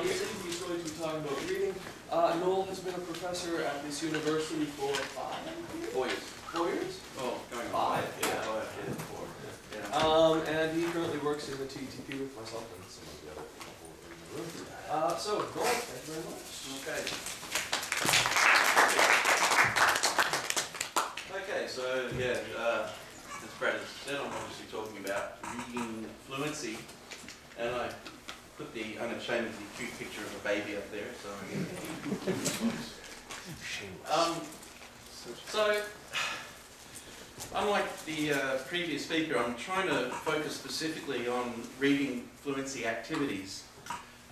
He's going to be talking about reading. Noel has been a professor at this university for 4 years. 4 years? Oh, going on 5. 5. Yeah, 4. Yeah. And he currently works in the TTP with myself and some of the other people in the room. So, Noel, thank you very much. Okay, so yeah, as Brad has said, I'm obviously talking about reading fluency, and I put the unashamedly cute picture of a baby up there, so so unlike the previous speaker, I'm trying to focus specifically on reading fluency activities,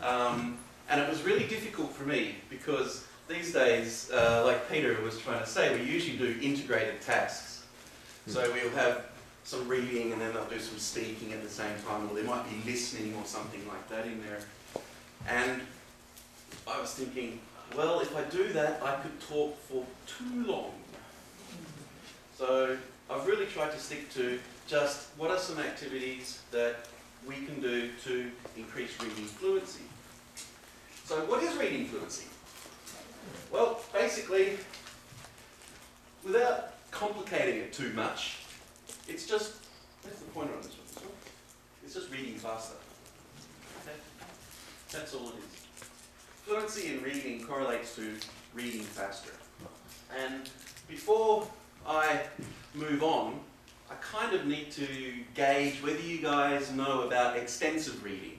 and it was really difficult for me because these days, like Peter was trying to say, we usually do integrated tasks. So we'll have some reading and then they'll do some speaking at the same time, or there might be listening or something like that in there. And I was thinking, well, if I do that, I could talk for too long. So I've really tried to stick to just what are some activities that we can do to increase reading fluency. So what is reading fluency? Well, basically, without complicating it too much, it's just, what's the pointer on this one? It's just reading faster. Okay? That's all it is. Fluency in reading correlates to reading faster. And before I move on, I kind of need to gauge whether you guys know about extensive reading.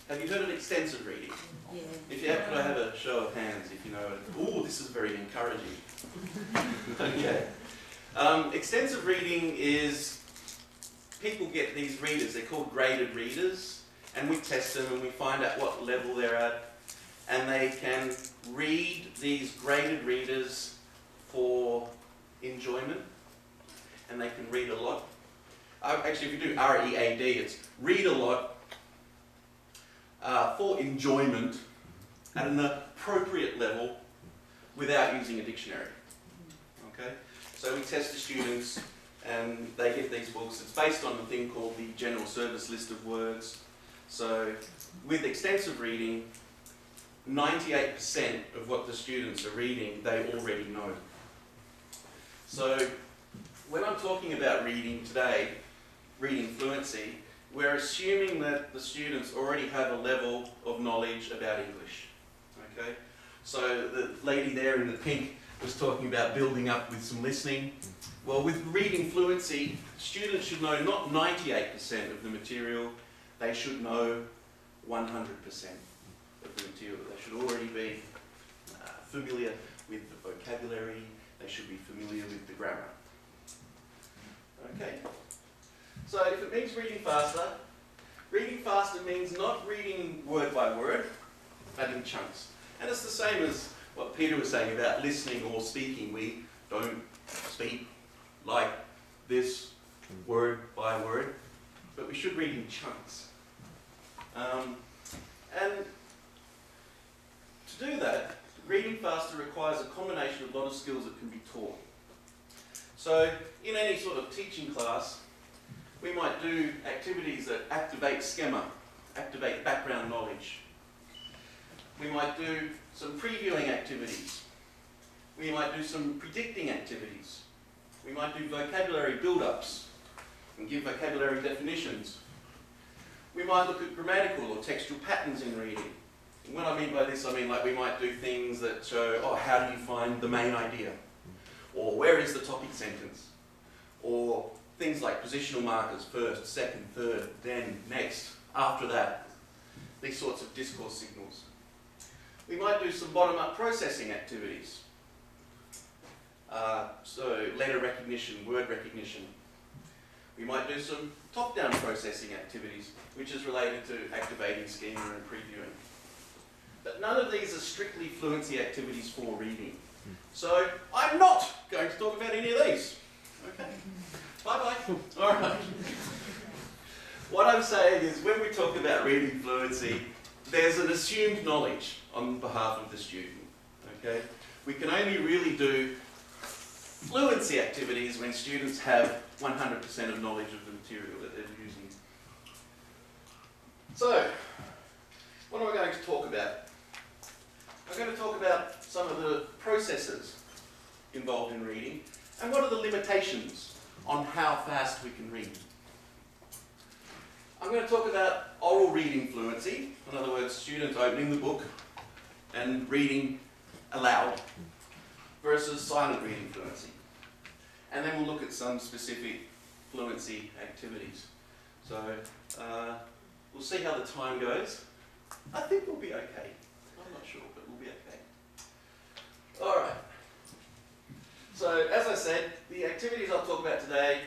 Have you heard of extensive reading? Yeah. If you have, could I have a show of hands if you know it? Oh, this is very encouraging. Okay. Extensive reading is, people get these readers, they're called graded readers, and we test them and we find out what level they're at, and they can read these graded readers for enjoyment, and they can read a lot. Actually, if you do R-E-A-D, it's read a lot, for enjoyment at an appropriate level without using a dictionary. Okay? So we test the students and they get these books. It's based on a thing called the General Service List of Words. So with extensive reading, 98% of what the students are reading, they already know. So when I'm talking about reading today, reading fluency, we're assuming that the students already have a level of knowledge about English. Okay? So the lady there in the pink was talking about building up with some listening. Well, with reading fluency, students should know not 98% of the material, they should know 100% of the material. They should already be familiar with the vocabulary, they should be familiar with the grammar. Okay? So if it means reading faster means not reading word by word, but in chunks. And it's the same as what Peter was saying about listening or speaking. We don't speak like this, word by word, but we should read in chunks. And to do that, reading faster requires a combination of a lot of skills that can be taught. So in any sort of teaching class, we might do activities that activate schema, activate background knowledge. We might do some previewing activities. We might do some predicting activities. We might do vocabulary build-ups and give vocabulary definitions. We might look at grammatical or textual patterns in reading. And what I mean by this, I mean like we might do things that show, oh, how do you find the main idea? Or where is the topic sentence? Or things like positional markers, first, second, third, then, next, after that. These sorts of discourse signals. We might do some bottom-up processing activities. So letter recognition, word recognition. We might do some top-down processing activities, which is related to activating schema and previewing. But none of these are strictly fluency activities for reading. So I'm not going to talk about any of these. Okay? Bye-bye. All right. What I'm saying is when we talk about reading fluency, there's an assumed knowledge on behalf of the student. Okay? We can only really do fluency activities when students have 100% of knowledge of the material that they're using. So, what am I going to involved in reading, and what are the limitations on how fast we can read. I'm going to talk about oral reading fluency, in other words, students opening the book and reading aloud, versus silent reading fluency. And then we'll look at some specific fluency activities. So we'll see how the time goes. I think we'll be okay. I'm not sure, but we'll be okay. All right. So as I said, the activities I'll talk about today,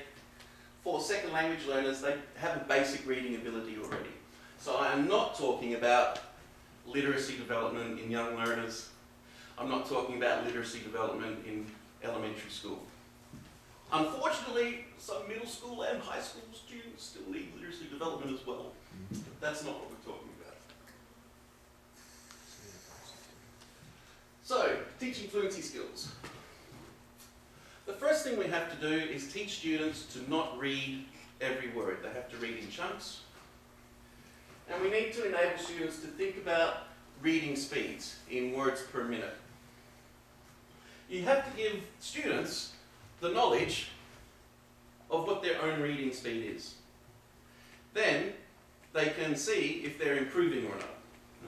for second language learners, they have a basic reading ability already. So I am not talking about literacy development in young learners. I'm not talking about literacy development in elementary school. Unfortunately, some middle school and high school students still need literacy development as well. But that's not what we're talking about. So, teaching fluency skills. The first thing we have to do is teach students to not read every word. They have to read in chunks. And we need to enable students to think about reading speeds in words per minute. You have to give students the knowledge of what their own reading speed is. Then they can see if they're improving or not.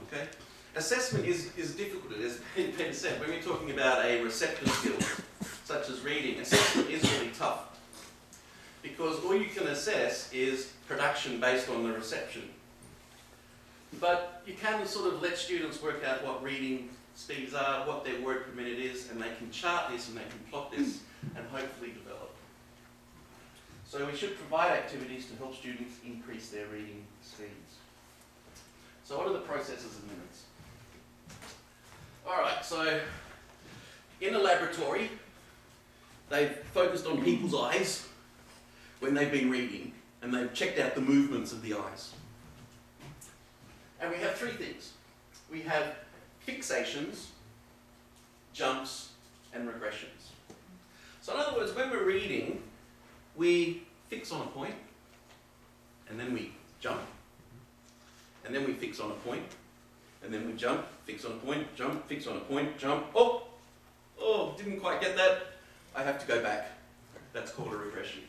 Okay? Assessment is difficult, as Ben said. When we're talking about a receptive skill, such as reading, assessment is really tough. Because all you can assess is production based on the reception. But you can sort of let students work out what reading speeds are, what their word per minute is, and they can chart this and they can plot this and hopefully develop. So we should provide activities to help students increase their reading speeds. So what are the processes of minutes? Alright, so in a laboratory, they've focused on people's eyes when they've been reading, and they've checked out the movements of the eyes. And we have three things. We have fixations, jumps, and regressions. So in other words, when we're reading, we fix on a point, and then we jump, and then we fix on a point, and then we jump, fix on a point, jump, fix on a point, jump. Oh, didn't quite get that. I have to go back. That's called a regression.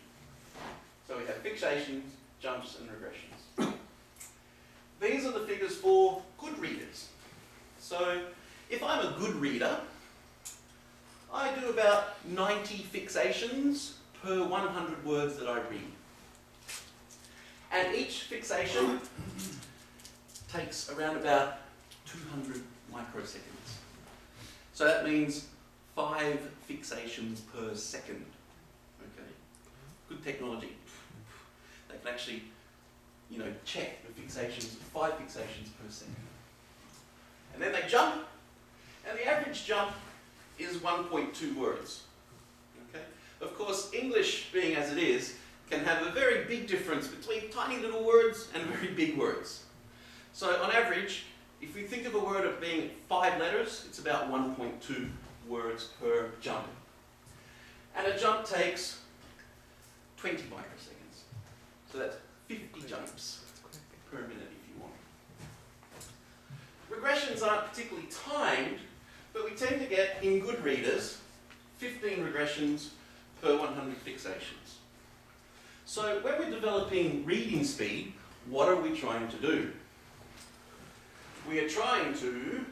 So we have fixations, jumps, and regressions. These are the figures for good readers. So if I'm a good reader, I do about 90 fixations per 100 words that I read. And each fixation takes around about 200 microseconds. So that means 5 fixations per second. Okay, good technology. They can actually, check the fixations, 5 fixations per second. And then they jump, and the average jump is 1.2 words. Okay? Of course, English, being as it is, can have a very big difference between tiny little words and very big words. So on average, if we think of a word of being 5 letters, it's about 1.2 words per jump. And a jump takes 20 microseconds. So that's 50 jumps per minute if you want. Regressions aren't particularly timed, but we tend to get, in good readers, 15 regressions per 100 fixations. So when we're developing reading speed, what are we trying to do? We are trying to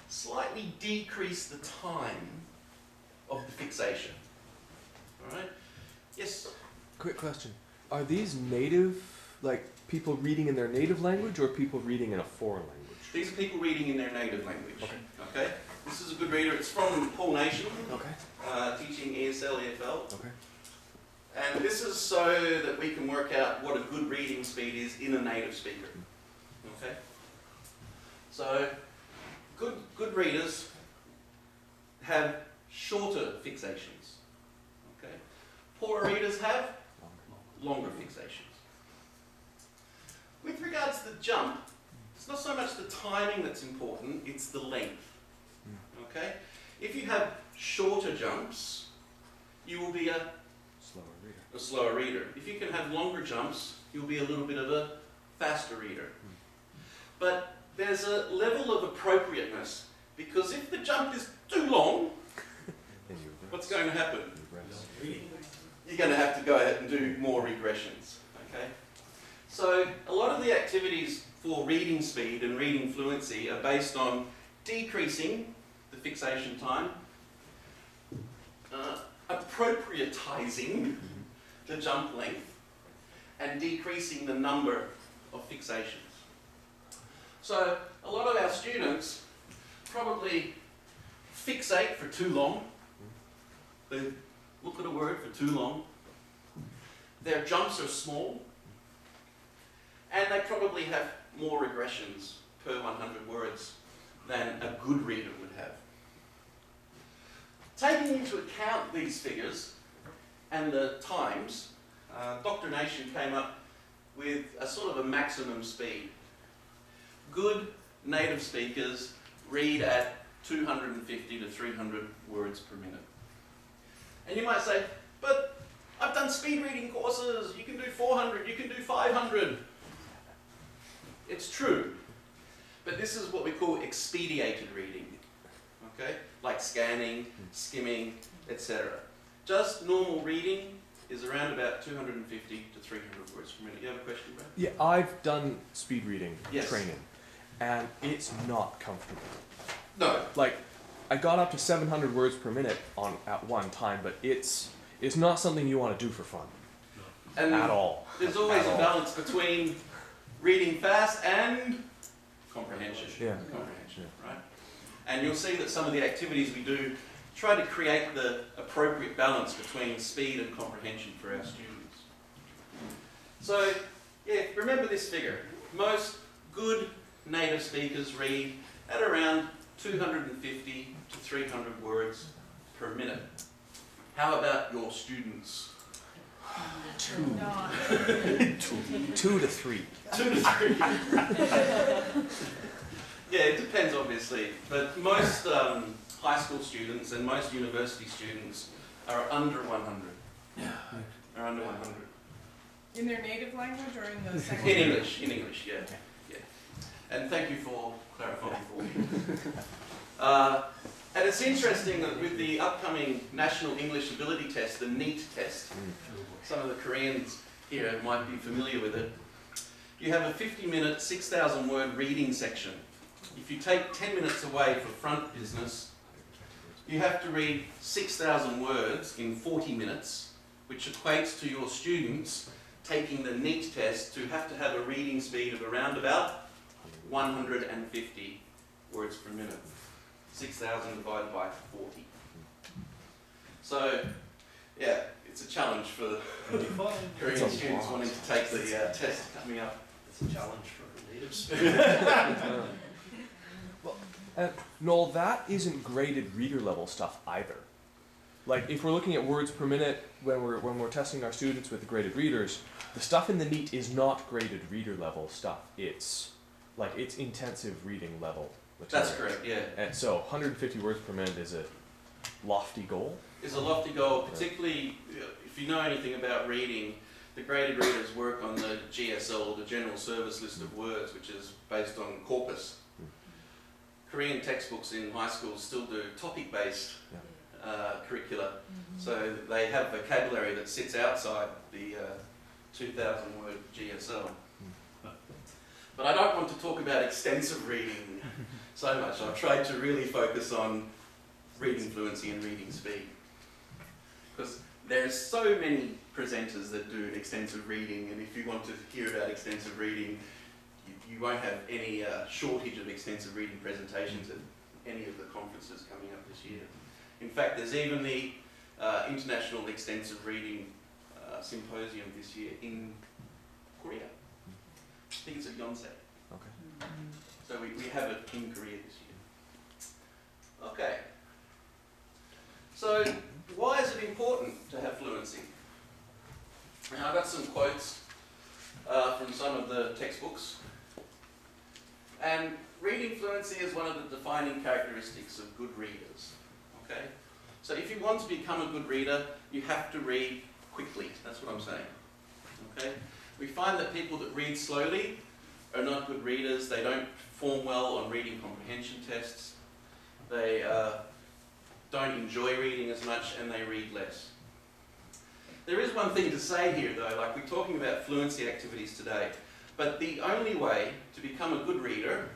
slightly decrease the time of the fixation. All right? Yes? Quick question. Are these native, like people reading in their native language or people reading in a foreign language? These are people reading in their native language. Okay. Okay? This is a good reader. It's from Paul Nation, Okay. teaching ESL, EFL. Okay. And this is so that we can work out what a good reading speed is in a native speaker. Okay? So, good readers have shorter fixations. Okay? Poorer readers have longer fixations. With regards to the jump, it's not so much the timing that's important, it's the length. Okay? If you have shorter jumps, you will be a slower reader. If you can have longer jumps, you'll be a little bit of a faster reader. But there's a level of appropriateness, because if the jump is too long, what's going to happen? You're going to have to go ahead and do more regressions. Okay? So a lot of the activities for reading speed and reading fluency are based on decreasing the fixation time, appropriatizing the jump length, and decreasing the number of fixations. So a lot of our students probably fixate for too long. They look at a word for too long. Their jumps are small. And they probably have more regressions per 100 words than a good reader would have. Taking into account these figures and the times, Dr. Nation came up with a sort of a maximum speed. Good native speakers read at 250 to 300 words per minute. And you might say, but I've done speed reading courses, you can do 400, you can do 500. It's true, but this is what we call expedited reading, okay? Like scanning, skimming, etc. Just normal reading is around about 250 to 300 words per minute. You have a question, Brad? Yeah, I've done speed reading Yes. training, and it's not comfortable. No. Like, I got up to 700 words per minute at one time, but it's not something you want to do for fun. And at all. There's always At a all. balance between reading fast and comprehension. Yeah. Comprehension, right? And you'll see that some of the activities we do try to create the appropriate balance between speed and comprehension for our students. So, yeah, remember this figure. Most good native speakers read at around 250 to 300 words per minute. How about your students? 2 to 3. 2 to 3. Yeah, it depends obviously, but most high school students and most university students are under 100. Are under 100. In their native language or in the second In language? English, yeah. Yeah. And thank you for clarifying for me. And it's interesting that with the upcoming National English Ability Test, the NEET test, some of the Koreans here might be familiar with it, you have a 50-minute, 6,000 word reading section. If you take 10 minutes away for front business, you have to read 6,000 words in 40 minutes, which equates to your students taking the NEET test to have a reading speed of around about 150 words per minute. 6,000 divided by 40. So, yeah, it's a challenge for Korean students wanting to take the test coming up. It's a challenge for native speakers. Well, Noel, that isn't graded reader level stuff either. Like, if we're looking at words per minute when we're testing our students with the graded readers, the stuff in the NEET is not graded reader level stuff. It's intensive reading level material. That's correct, yeah. And so 150 words per minute is a lofty goal. It's a lofty goal, particularly if you know anything about reading. The graded readers work on the GSL, the General Service List of Words, which is based on corpus. Korean textbooks in high schools still do topic-based curricula, so they have vocabulary that sits outside the 2,000 word GSL. But I don't want to talk about extensive reading so much. I've tried to really focus on reading fluency and reading speed, because there's so many presenters that do extensive reading, and if you want to hear about extensive reading, you won't have any shortage of extensive reading presentations at any of the conferences coming up this year. In fact, there's even the International Extensive Reading Symposium this year in Korea. I think it's at Yonsei. Okay. So we have it in Korea this year. Okay. So why is it important to have fluency? Now I've got some quotes from some of the textbooks. And reading fluency is one of the defining characteristics of good readers. Okay? So if you want to become a good reader, you have to read quickly. That's what I'm saying. Okay? We find that people that read slowly are not good readers. They don't perform well on reading comprehension tests. They don't enjoy reading as much and they read less. There is one thing to say here though, like we're talking about fluency activities today, but the only way to become a good reader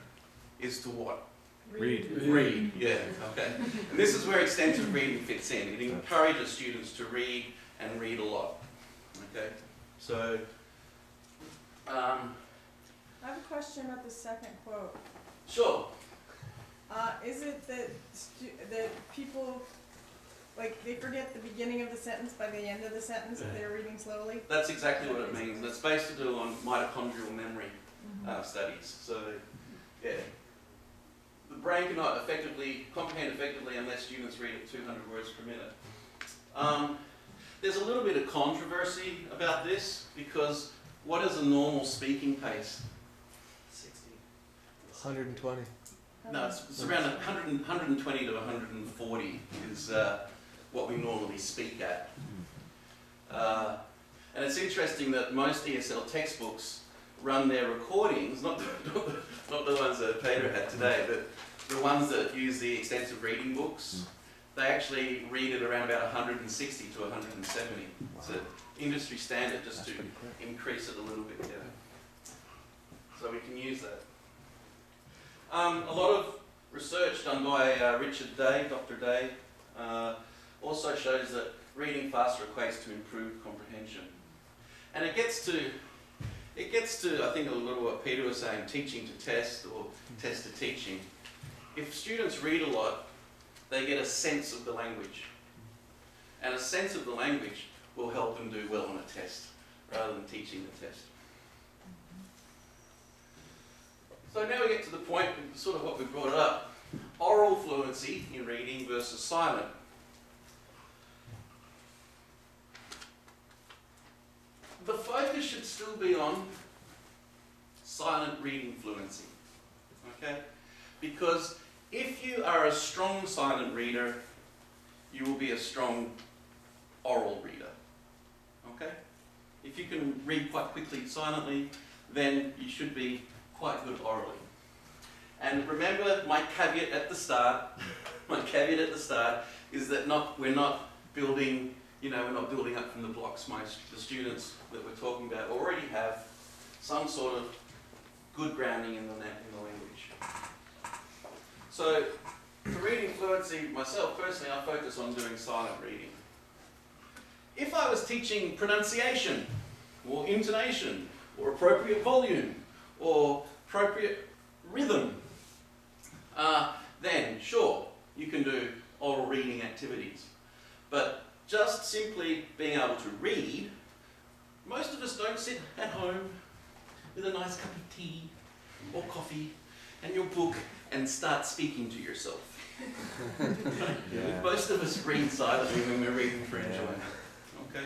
is to what? Read, yeah, okay. And this is where extensive reading fits in. It encourages students to read and read a lot. Okay, so I have a question about the second quote. sure. Is it that that people, like, they forget the beginning of the sentence by the end of the sentence if they're reading slowly? That's exactly what it means. It's based to do on mitochondrial memory studies. So, yeah. The brain cannot comprehend effectively unless students read at 200 words per minute. There's a little bit of controversy about this because what is a normal speaking pace? 60. 120. No, it's around 120 to 140 is what we normally speak at. And it's interesting that most ESL textbooks run their recordings, not the ones that Peter had today, but the ones that use the extensive reading books, they actually read at around about 160 to 170. Wow. It's an industry standard just to increase it a little bit, yeah. So we can use that. A lot of research done by Richard Day, Dr. Day, also shows that reading faster equates to improved comprehension. And it gets to, I think, a little what Peter was saying, teaching to test or test to teaching. If students read a lot, they get a sense of the language. And a sense of the language will help them do well on a test, rather than teaching the test. So now we get to the point, sort of what we brought up, oral fluency in reading versus silent. The focus should still be on silent reading fluency, okay? Because if you are a strong silent reader, you will be a strong oral reader, okay? If you can read quite quickly silently, then you should be quite good orally. And remember my caveat at the start, is that we're not building, we're not building up from the blocks. The students that we're talking about already have some sort of good grounding in the language. So for reading fluency, myself personally, I focus on doing silent reading. If I was teaching pronunciation, or intonation, or appropriate volume, or appropriate rhythm, then sure, you can do oral reading activities. But just simply being able to read, most of us don't sit at home with a nice cup of tea or coffee and your book and start speaking to yourself. Yeah. Most of us read silently when we're reading for enjoyment. Okay?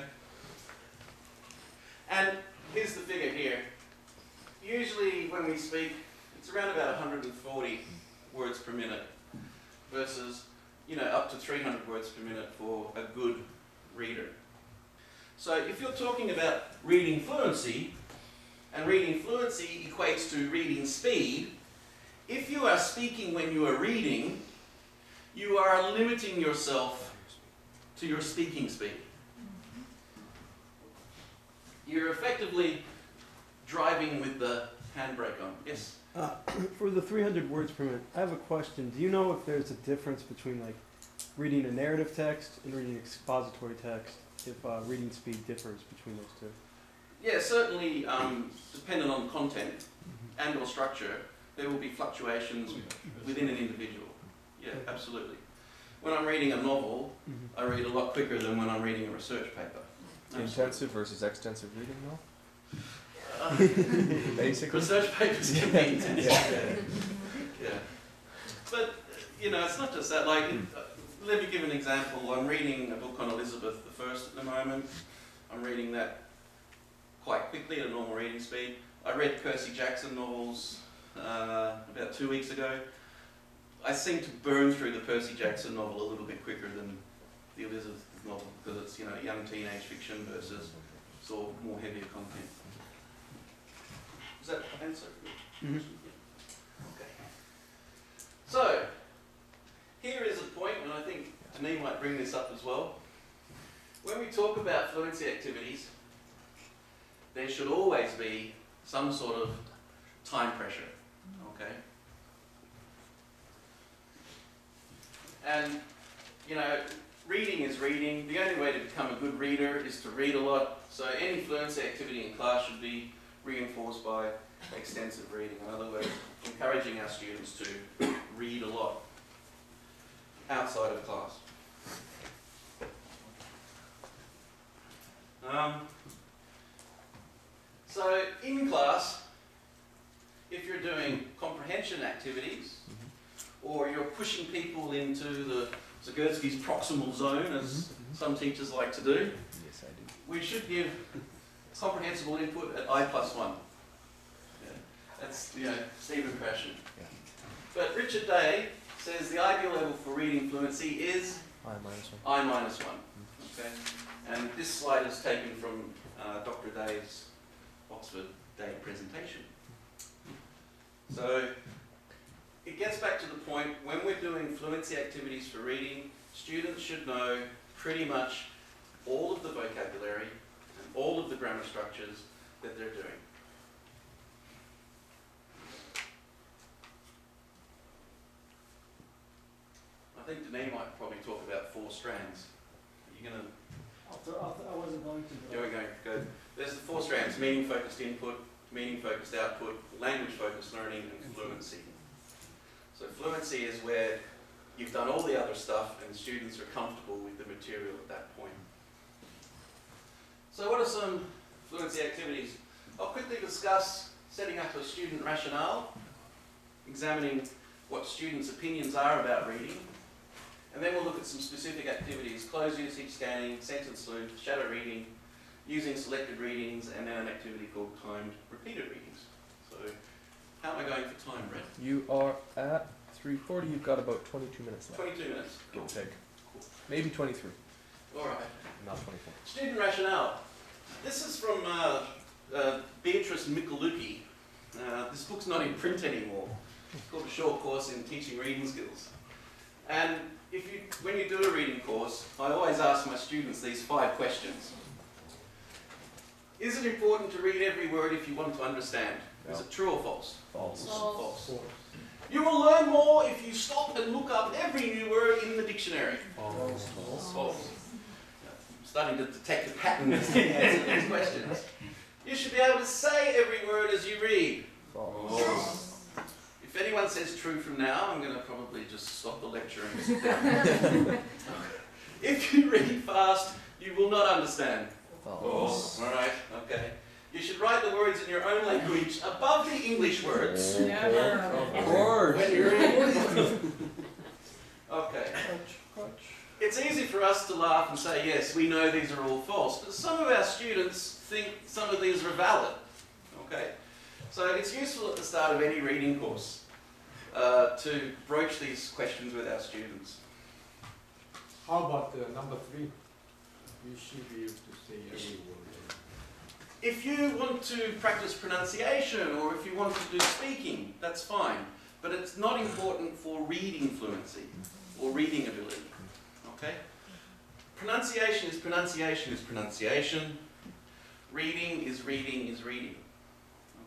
And here's the figure here. Usually when we speak, it's around about 140 words per minute versus, up to 300 words per minute for a good reader. So if you're talking about reading fluency, and reading fluency equates to reading speed, if you are speaking when you are reading, you are limiting yourself to your speaking speed. You're effectively driving with the handbrake on. Yes? For the 300 words per minute, I have a question. Do you know if there's a difference between reading a narrative text and reading expository text, if reading speed differs between those two? Yeah, certainly dependent on content and or structure, there will be fluctuations within an individual. Yeah, absolutely. When I'm reading a novel, I read a lot quicker than when I'm reading a research paper. Intensive versus extensive reading, though? Basically. Research papers can be intensive. Yeah. But, it's not just that. Let me give an example. I'm reading a book on Elizabeth I at the moment. I'm reading that quite quickly at a normal reading speed. I read Percy Jackson novels about 2 weeks ago. I seem to burn through the Percy Jackson novel a little bit quicker than the Elizabeth novel because it's young teenage fiction versus sort of more heavier content. Does that answer? Mm-hmm. Okay. So here is a point when I think to me bring this up as well. When we talk about fluency activities, there should always be some sort of time pressure, okay? And, you know, reading is reading. The only way to become a good reader is to read a lot. So any fluency activity in class should be reinforced by extensive reading. In other words, encouraging our students to read a lot outside of class. So in class, if you're doing comprehension activities, or you're pushing people into the Zagurski's proximal zone, as some teachers like to do, Yes, I do. we should give comprehensible input at I+1. Yeah. That's, you know, Stephen Krashen. Yeah. But Richard Day says the ideal level for reading fluency is I-1. I-1. Okay? And this slide is taken from Dr. Day's Oxford Day presentation. So it gets back to the point, when we're doing fluency activities for reading, students should know pretty much all of the vocabulary and all of the grammar structures that they're doing. I think Denis might probably talk about 4 strands. Are you going to? I wasn't going to. There we go. There's the 4 strands: meaning-focused input, meaning-focused output, language-focused learning, and fluency. So fluency is where you've done all the other stuff and students are comfortable with the material at that point. So what are some fluency activities? I'll quickly discuss setting up a student rationale, examining what students' opinions are about reading, and then we'll look at some specific activities: closed usage scanning, sentence sleuth, shadow reading, using selected readings, and then an activity called timed repeated readings. So how am I going for time, Brett? You are at 3:40. You've got about 22 minutes left. 22 minutes. Give or take. Maybe 23. All right. Not 24. Student rationale. This is from Beatrice Michelucci. This book's not in print anymore. It's called A Short Course in Teaching Reading Skills. And when you do a reading course, I always ask my students these 5 questions. Is it important to read every word if you want to understand? No. Is it true or false? False. False. You will learn more if you stop and look up every new word in the dictionary. False. False. I'm starting to detect a pattern as I answer these questions. You should be able to say every word as you read. False. If anyone says true from now, I'm going to probably just stop the lecture and sit down. If you read fast, you will not understand. False. All right, okay. You should write the words in your own language above the English words. Never. Of course. When you're reading. Okay. It's easy for us to laugh and say, yes, we know these are all false, but some of our students think some of these are valid. Okay? So it's useful at the start of any reading course to broach these questions with our students. How about number 3? You should be able to say every word. If you want to practice pronunciation or if you want to do speaking, that's fine. But it's not important for reading fluency or reading ability. Okay? Pronunciation is pronunciation is pronunciation. Reading is reading is reading.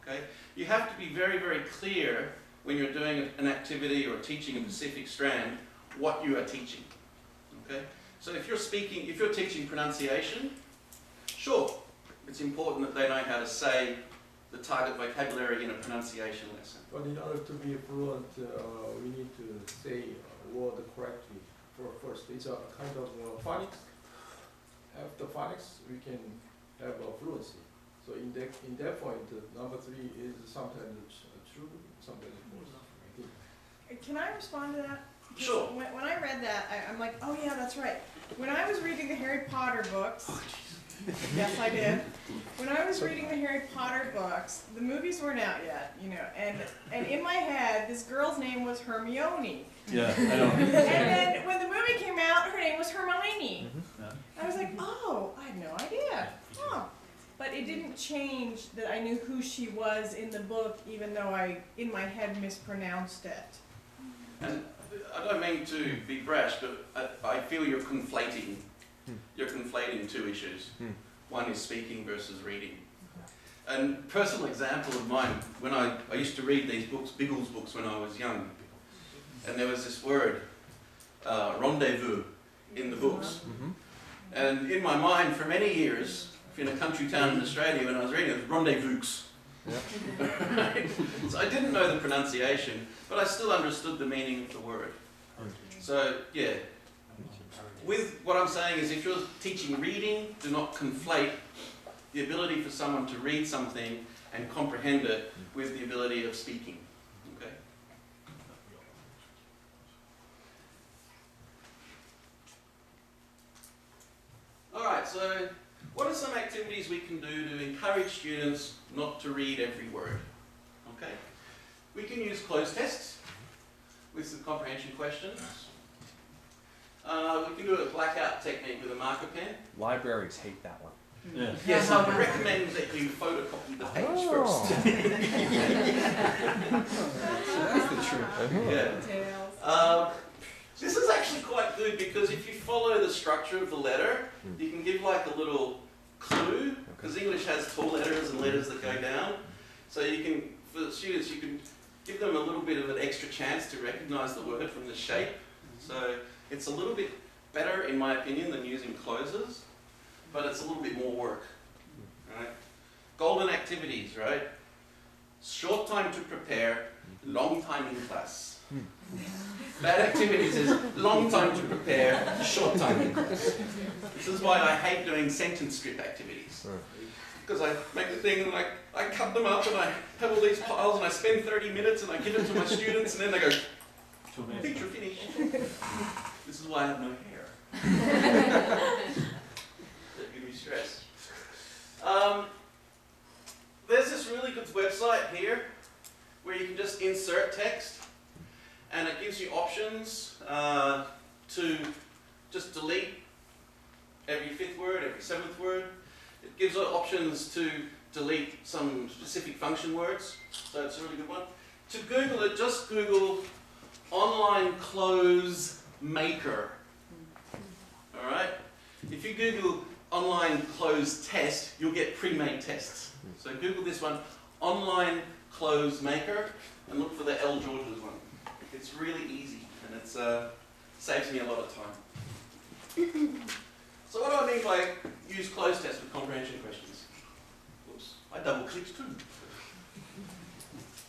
Okay? You have to be very, very clear when you're doing an activity or teaching a specific strand what you are teaching. Okay? So if you're teaching pronunciation, sure, it's important that they know how to say the target vocabulary in a pronunciation lesson. But in order to be fluent, we need to say a word correctly. First, it's a kind of phonics. After phonics, we can have a fluency. So in that point, number 3 is sometimes true, sometimes false. I think. Can I respond to that? Because Sure. When I read that, I'm like, oh yeah, that's right. When I was reading the Harry Potter books, yes I did. When I was reading the Harry Potter books, the movies weren't out yet, you know, and in my head, this girl's name was Hermione. Yeah, I know. And then when the movie came out, her name was Hermione. Yeah. I was like, oh, I had no idea. Huh. But it didn't change that I knew who she was in the book, even though I, in my head, mispronounced it. And I don't mean to be brash, but I feel you're conflating. You're conflating two issues. One is speaking versus reading. And personal example of mine, when I used to read these books, Biggles books when I was young, and there was this word, rendezvous, in the books. And in my mind, for many years, in a country town in Australia, when I was reading it was rendezvous. Right? So I didn't know the pronunciation, but I still understood the meaning of the word. So, yeah. With what I'm saying is if you're teaching reading, do not conflate the ability for someone to read something and comprehend it with the ability of speaking. Okay? Alright, so what are some activities we can do to encourage students not to read every word? Okay? We can use closed tests with some comprehension questions. We can do a blackout technique with a marker pen. Libraries hate that one. Yes, I would recommend that you photocopy the page first. That's the truth. Yeah. This is actually quite good because if you follow the structure of the letter, you can give like a little clue, because English has tall letters and letters that go down. So you can, for the students, you can give them a little bit of an extra chance to recognize the word from the shape. So it's a little bit better, in my opinion, than using closes, but it's a little bit more work. Right? Golden activities, right? Short time to prepare, long time in class. Bad activities is long time to prepare, short time in class. This is why I hate doing sentence strip activities. Because I make the thing and I cut them up and I have all these piles and I spend 30 minutes and I give it to my students and then they go, picture finished. This is why I have no hair. That gives me stress. There's this really good website here where you can just insert text and it gives you options to just delete every 5th word, every 7th word. It gives options to delete some specific function words, so it's a really good one. To Google it, just Google online close maker. Alright? If you Google online close test, you'll get pre-made tests. So Google this one, online close maker, and look for the L. George's one. It's really easy, and it saves me a lot of time. So what do I mean by use closed tests with comprehension questions? Whoops, I double clicked too.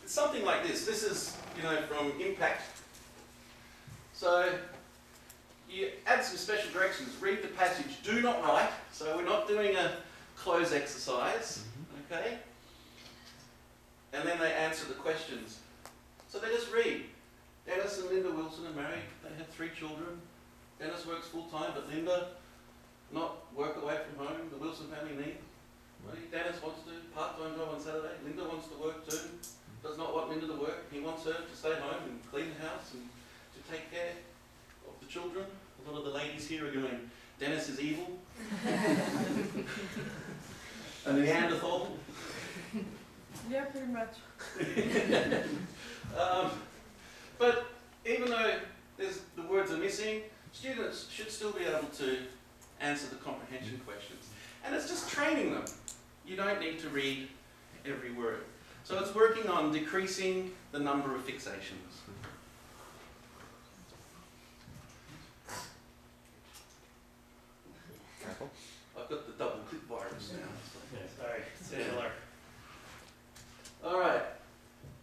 It's something like this. This is, from Impact. So you add some special directions. Read the passage. Do not write. So we're not doing a close exercise. Okay? And then they answer the questions. So they just read. Dennis and Linda Wilson are married. They have 3 children. Dennis works full-time, but Linda not work away from home. The Wilson family need. Dennis wants to part-time job on Saturday. Linda wants to work too. Does not want Linda to work. He wants her to stay home and clean the house and to take care of the children. A lot of the ladies here are going, Dennis is evil. A Neanderthal. Yeah, pretty much. But even though the words are missing, students should still be able to answer the comprehension questions. And it's just training them. You don't need to read every word. So it's working on decreasing the number of fixations. I've got the double click virus now. Yeah, sorry, say hello. Alright,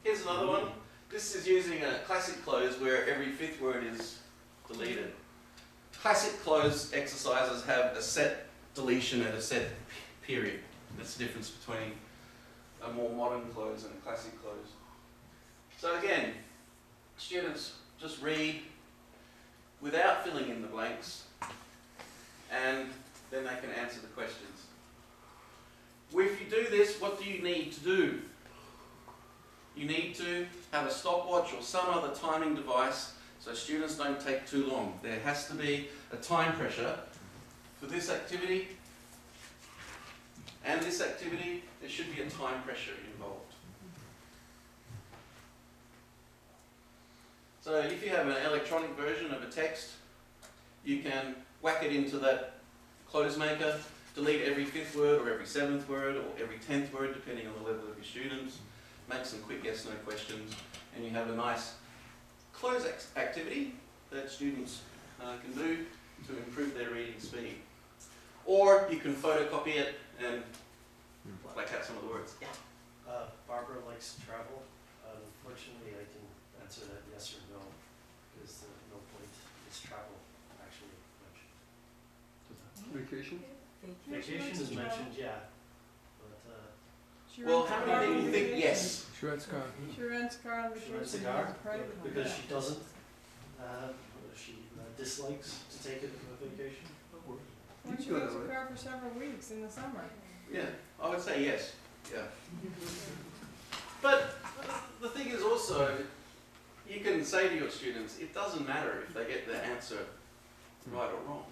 here's another one. This is using a classic close where every 5th word is deleted. Classic close exercises have a set deletion and a set period. That's the difference between a more modern close and a classic close. So again, students just read without filling in the blanks and then they can answer the questions. If you do this, what do you need to do? You need to have a stopwatch or some other timing device so students don't take too long. There has to be a time pressure for this activity and this activity. There should be a time pressure involved. So if you have an electronic version of a text, you can whack it into that close maker, delete every 5th word or every 7th word or every 10th word depending on the level of your students, make some quick yes/no questions, and you have a nice close activity that students can do to improve their reading speed. Or you can photocopy it and black out some of the words. Yeah. Barbara likes to travel. Unfortunately, I can answer that yes or no, because no point is travel actually mentioned. Vacation? Vacation is mentioned, yeah, but She Well, rents a how car many do on you think vacation. yes? Shred's car. She rents a car on she rents a vacation. car Has a private because car. she doesn't. She dislikes to take it on a vacation. Well, she rents a car for several weeks in the summer. Yeah, I would say yes. Yeah. But the thing is also, you can say to your students, it doesn't matter if they get the answer right or wrong,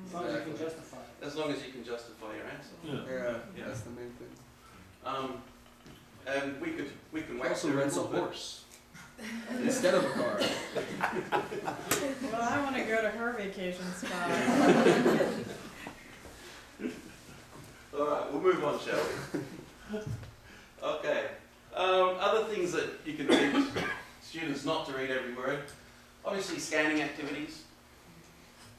As long as you can justify it. as long as you can justify your answer. Yeah, Yeah. that's the main thing. And we can She wax also her a rents a little bit. horse instead of a car. Well, I want to go to her vacation spot. All right, we'll move on, shall we? Okay. Other things that you can teach students not to read every word. Obviously, scanning activities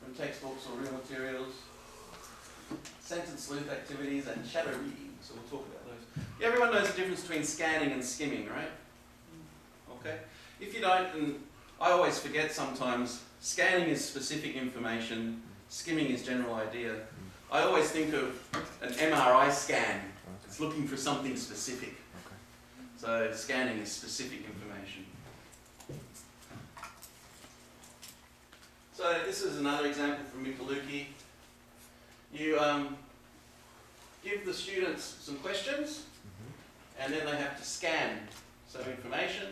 from textbooks or real materials. Sentence sleuth activities and shadow reading. So we'll talk about those. Yeah, everyone knows the difference between scanning and skimming, right? Okay. If you don't, and I always forget sometimes, scanning is specific information, skimming is general idea. I always think of an MRI scan. It's looking for something specific. So scanning is specific information. So this is another example from Mikaluki. You give the students some questions, and then they have to scan some information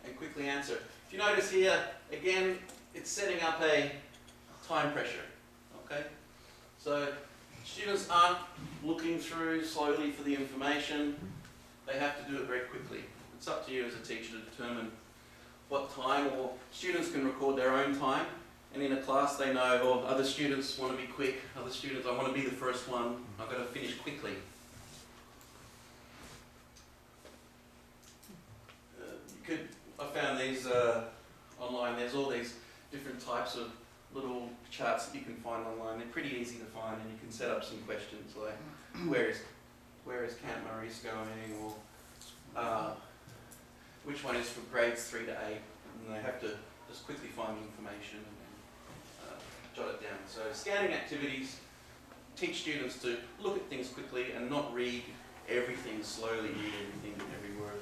and quickly answer. If you notice here, again, it's setting up a time pressure. Okay? So students aren't looking through slowly for the information. They have to do it very quickly. It's up to you as a teacher to determine what time, or students can record their own time, and in a class they know, or other students want to be quick, other students, I want to be the first one, I've got to finish quickly. I found these online, there's all these different types of little charts that you can find online. They're pretty easy to find, and you can set up some questions like, where is Camp Maurice going, or which one is for grades 3 to 8, and they have to just quickly find the information and then jot it down. So scanning activities teach students to look at things quickly and not read everything slowly, read everything, every word.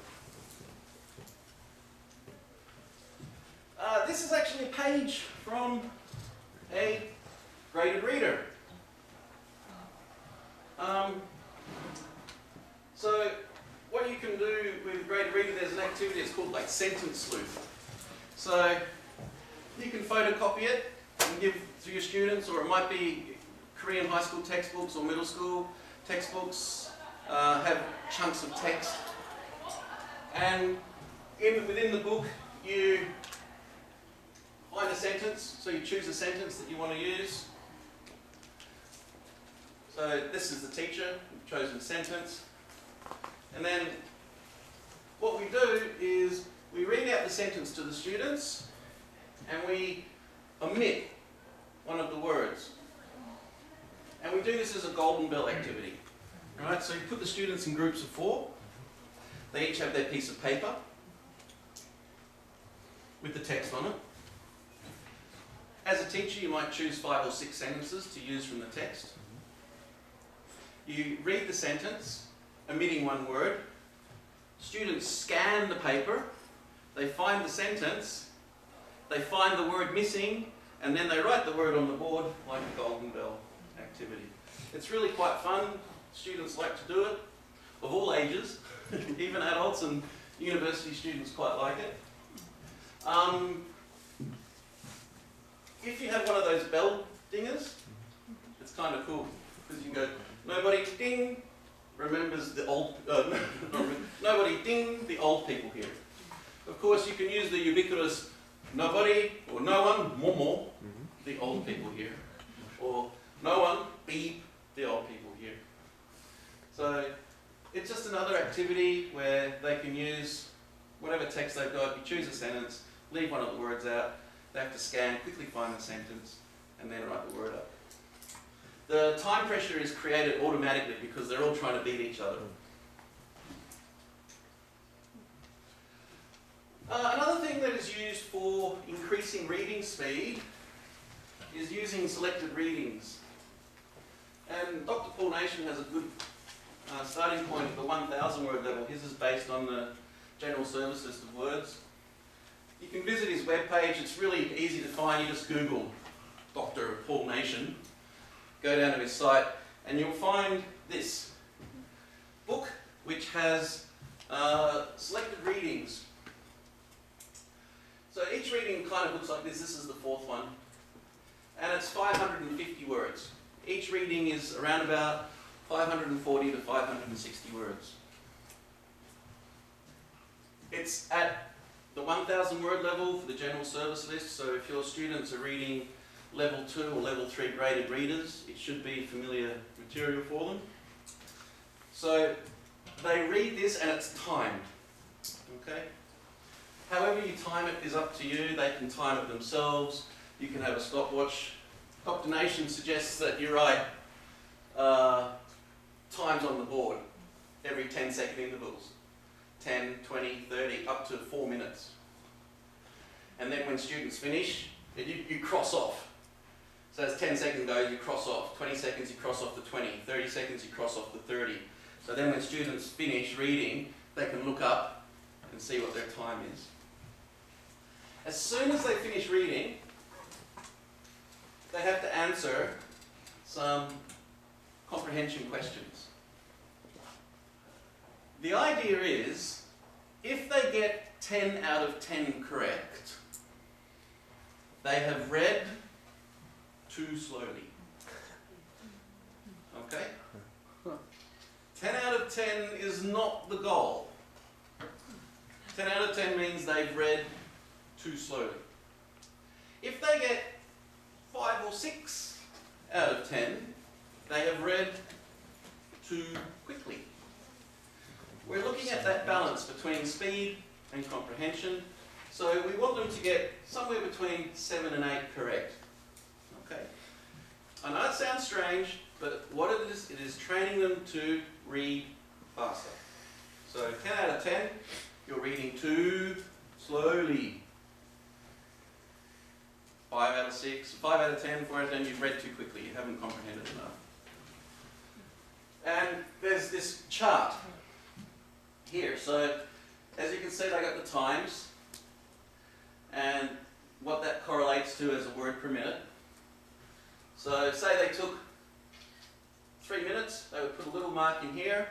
This is actually a page from a graded reader. So what you can do with graded reader, there's an activity, it's called like sentence sleuth. So you can photocopy it and give to your students, or it might be Korean high school textbooks or middle school textbooks have chunks of text. And within the book, you find a sentence, so you choose a sentence that you want to use. So this is the teacher, we've chosen a sentence. And then what we do is we read out the sentence to the students and we omit one of the words. And we do this as a golden bell activity. Right? So you put the students in groups of 4. They each have their piece of paper with the text on it. As a teacher, you might choose 5 or 6 sentences to use from the text. You read the sentence, omitting one word. Students scan the paper, they find the sentence, they find the word missing, and then they write the word on the board like a golden bell activity. It's really quite fun. Students like to do it, of all ages. Even adults and university students quite like it. If you have one of those bell dingers, it's kind of cool, because you can go, nobody ding remembers the old, nobody ding the old people here. Of course, you can use the ubiquitous nobody, or no one, momo, the old people here, or no one, beep, the old people here. So it's just another activity where they can use whatever text they've got. You choose a sentence, leave one of the words out, they have to scan, quickly find the sentence, and then write the word up. The time pressure is created automatically because they're all trying to beat each other. Another thing that is used for increasing reading speed is using selected readings. And Dr. Paul Nation has a good starting point at the 1,000 word level. His is based on the General Service List of Words. You can visit his webpage. It's really easy to find. You just Google Dr. Paul Nation, go down to his site, and you'll find this book which has selected readings. So each reading kind of looks like this. This is the fourth one. And it's 550 words. Each reading is around about 540 to 560 words. It's at the 1,000 word level for the general service list, so if your students are reading level 2 or level 3 graded readers, it should be familiar material for them. So they read this and it's timed. Okay? However you time it is up to you. They can time it themselves. You can have a stopwatch. Dr. Nation suggests that you write times on the board every 10-second intervals. 10, 20, 30, up to 4 minutes. And then when students finish, you cross off. So as 10 seconds goes, you cross off. 20 seconds, you cross off the 20. 30 seconds, you cross off the 30. So then when students finish reading, they can look up and see what their time is. As soon as they finish reading, they have to answer some comprehension questions. The idea is, if they get 10 out of 10 correct, they have read too slowly. Okay? 10 out of 10 is not the goal. 10 out of 10 means they've read too slowly. If they get 5 or 6 out of 10, they have read too quickly. We're looking at that balance between speed and comprehension. So we want them to get somewhere between 7 and 8 correct. Okay. I know it sounds strange, but what it is training them to read faster. So 10 out of 10, you're reading too slowly. 5 out of 6, 5 out of 10, 4 out of 10, you've read too quickly, you haven't comprehended enough. And there's this chart here. So as you can see, they got the times and what that correlates to as a word per minute. So say they took 3 minutes, they would put a little mark in here,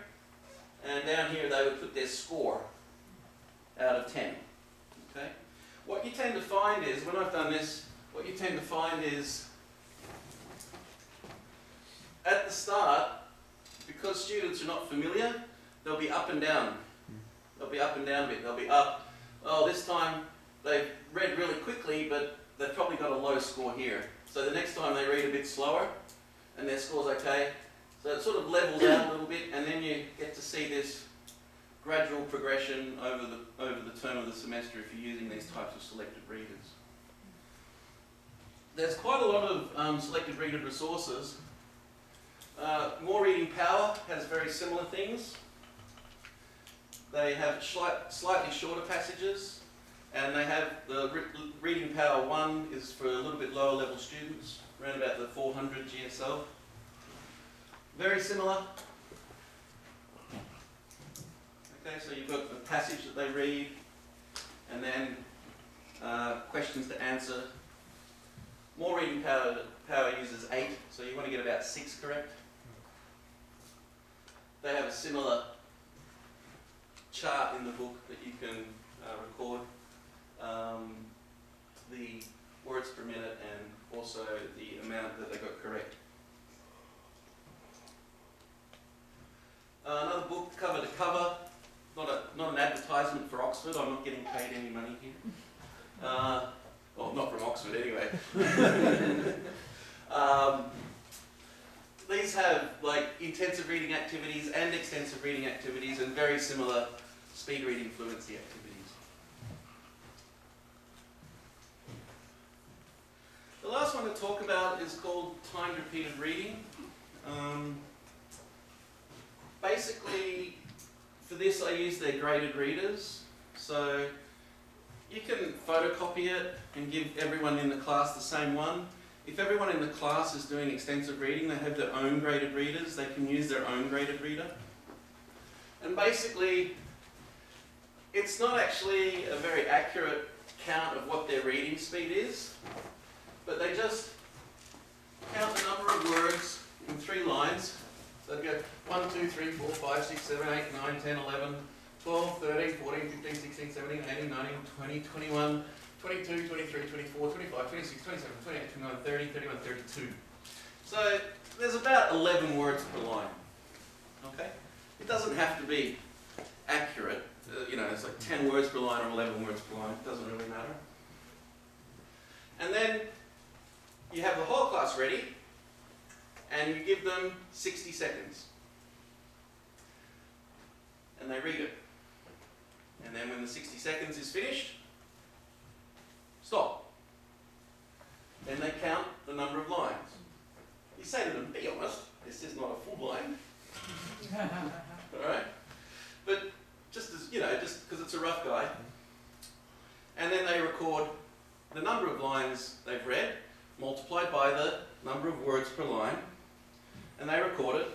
and down here they would put their score out of 10. Okay? What you tend to find is, when I've done this, what you tend to find is, at the start, because students are not familiar, they'll be up and down. They'll be up and down a bit. They'll be up. Oh, this time they've read really quickly, but they've probably got a low score here. So the next time they read a bit slower, and their score's okay. So it sort of levels out a little bit, and then you get to see this gradual progression over the term of the semester if you're using these types of selected readers. There's quite a lot of selected reader resources. More Reading Power has very similar things. They have slightly shorter passages, and they have the Reading Power 1 is for a little bit lower level students, around about the 400 GSL. Very similar. Okay, so you've got the passage that they read, and then questions to answer. More Reading Power uses 8, so you want to get about 6 correct. They have a similar chart in the book that you can record the words per minute and also the amount that they got correct. Another book, cover to cover, not an advertisement for Oxford. I'm not getting paid any money here. Oxford anyway. These have like intensive reading activities and extensive reading activities and very similar speed reading fluency activities. The last one to talk about is called timed repeated reading. Basically, for this I use their graded readers. So you can photocopy it and give everyone in the class the same one. If everyone in the class is doing extensive reading, they have their own graded readers, they can use their own graded reader. And basically, it's not actually a very accurate count of what their reading speed is, but they just count the number of words in 3 lines. So they'd go 1, 2, 3, 4, 5, 6, 7, 8, 9, 10, 11, 12, 13, 14, 15, 16, 17, 18, 19, 20, 21, 22, 23, 24, 25, 26, 27, 28, 29, 30, 31, 32. So there's about 11 words per line. Okay? It doesn't have to be accurate. It's like 10 words per line or 11 words per line. It doesn't really matter. And then you have the whole class ready, and you give them 60 seconds. And they read it. And then when the 60 seconds is finished, stop. Then they count the number of lines. You say to them, be honest, this is not a full line. Alright? But just because it's a rough guide. And then they record the number of lines they've read, multiplied by the number of words per line. And they record it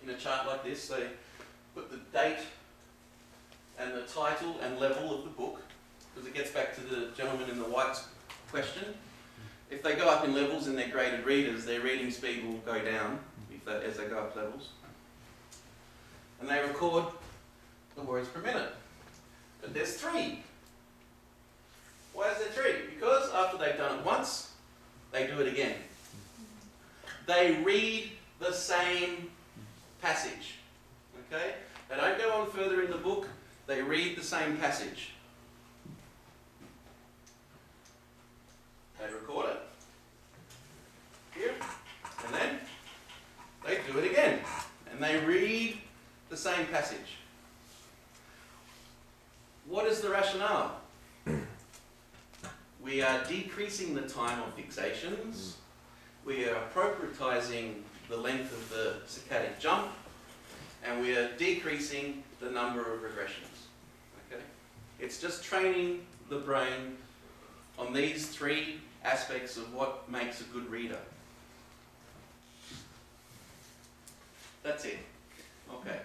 in a chart like this. They put the date and the title and level of the book, because it gets back to the gentleman in the white's question. If they go up in levels in their graded readers, their reading speed will go down as they go up levels. And they record the words per minute. But there's 3. Why is there 3? Because after they've done it once, they do it again. They read the same passage. Okay? They don't go on further in the book. They read the same passage. They record it here, and then they do it again. And they read the same passage. What is the rationale? We are decreasing the time of fixations. We are appropriatizing the length of the saccadic jump. And we are decreasing the number of regressions. Okay? It's just training the brain on these 3 aspects of what makes a good reader. That's it. Okay.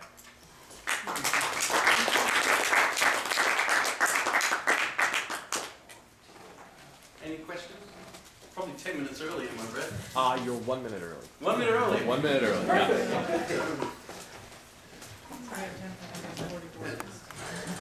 Any questions? Probably 10 minutes early in my breath. You're 1 minute early. 1 minute early. 1 minute early, yeah. I have 10 for 144.